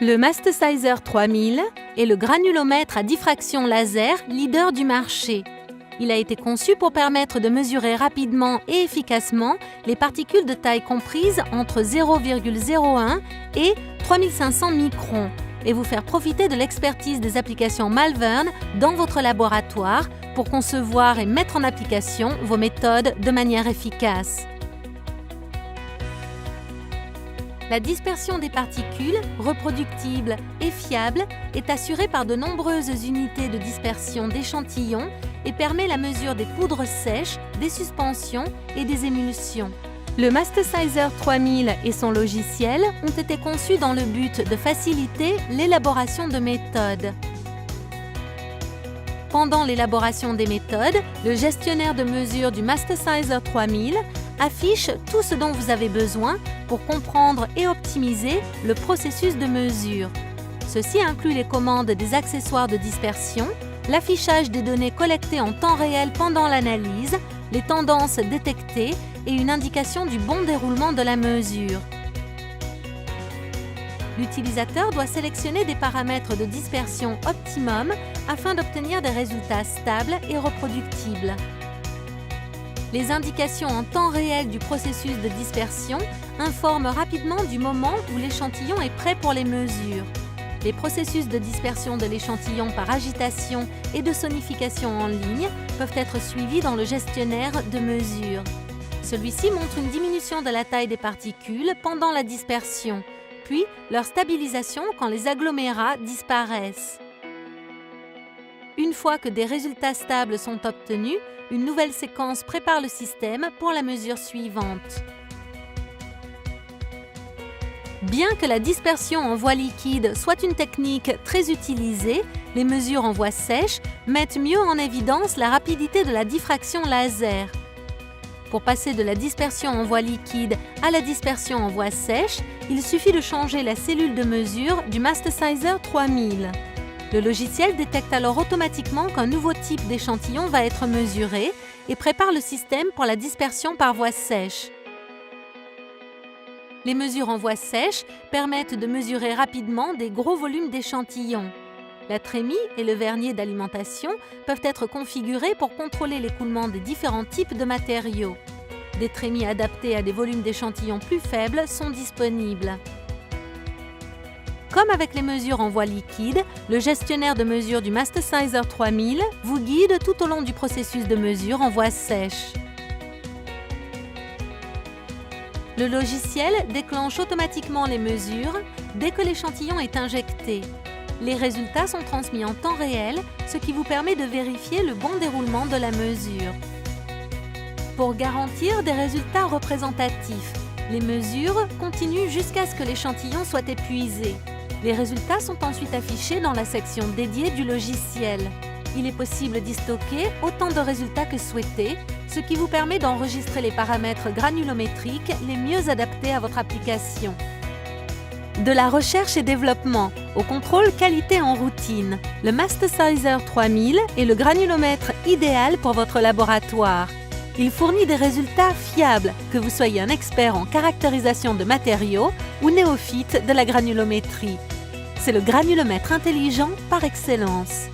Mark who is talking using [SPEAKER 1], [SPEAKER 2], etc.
[SPEAKER 1] Le Mastesizer 3000 est le granulomètre à diffraction laser leader du marché. Il a été conçu pour permettre de mesurer rapidement et efficacement les particules de taille comprise entre 0,01 et 3500 microns et vous faire profiter de l'expertise des applications Malvern dans votre laboratoire pour concevoir et mettre en application vos méthodes de manière efficace. La dispersion des particules, reproductible et fiable, est assurée par de nombreuses unités de dispersion d'échantillons et permet la mesure des poudres sèches, des suspensions et des émulsions. Le Mastesizer 3000 et son logiciel ont été conçus dans le but de faciliter l'élaboration de méthodes. Pendant l'élaboration des méthodes, le gestionnaire de mesure du Mastesizer 3000 affiche tout ce dont vous avez besoin pour comprendre et optimiser le processus de mesure. Ceci inclut les commandes des accessoires de dispersion, l'affichage des données collectées en temps réel pendant l'analyse, les tendances détectées et une indication du bon déroulement de la mesure. L'utilisateur doit sélectionner des paramètres de dispersion optimum afin d'obtenir des résultats stables et reproductibles. Les indications en temps réel du processus de dispersion informent rapidement du moment où l'échantillon est prêt pour les mesures. Les processus de dispersion de l'échantillon par agitation et de sonification en ligne peuvent être suivis dans le gestionnaire de mesure. Celui-ci montre une diminution de la taille des particules pendant la dispersion, puis leur stabilisation quand les agglomérats disparaissent. Une fois que des résultats stables sont obtenus, une nouvelle séquence prépare le système pour la mesure suivante. Bien que la dispersion en voie liquide soit une technique très utilisée, les mesures en voie sèche mettent mieux en évidence la rapidité de la diffraction laser. Pour passer de la dispersion en voie liquide à la dispersion en voie sèche, il suffit de changer la cellule de mesure du Mastesizer 3000. Le logiciel détecte alors automatiquement qu'un nouveau type d'échantillon va être mesuré et prépare le système pour la dispersion par voie sèche. Les mesures en voie sèche permettent de mesurer rapidement des gros volumes d'échantillons. La trémie et le vernier d'alimentation peuvent être configurés pour contrôler l'écoulement des différents types de matériaux. Des trémies adaptées à des volumes d'échantillons plus faibles sont disponibles. Comme avec les mesures en voie liquide, le gestionnaire de mesure du Mastesizer 3000 vous guide tout au long du processus de mesure en voie sèche. Le logiciel déclenche automatiquement les mesures dès que l'échantillon est injecté. Les résultats sont transmis en temps réel, ce qui vous permet de vérifier le bon déroulement de la mesure. Pour garantir des résultats représentatifs, les mesures continuent jusqu'à ce que l'échantillon soit épuisé. Les résultats sont ensuite affichés dans la section dédiée du logiciel. Il est possible d'y stocker autant de résultats que souhaité, ce qui vous permet d'enregistrer les paramètres granulométriques les mieux adaptés à votre application. De la recherche et développement au contrôle qualité en routine, le Mastesizer 3000 est le granulomètre idéal pour votre laboratoire. Il fournit des résultats fiables, que vous soyez un expert en caractérisation de matériaux ou néophyte de la granulométrie. C'est le granulomètre intelligent par excellence.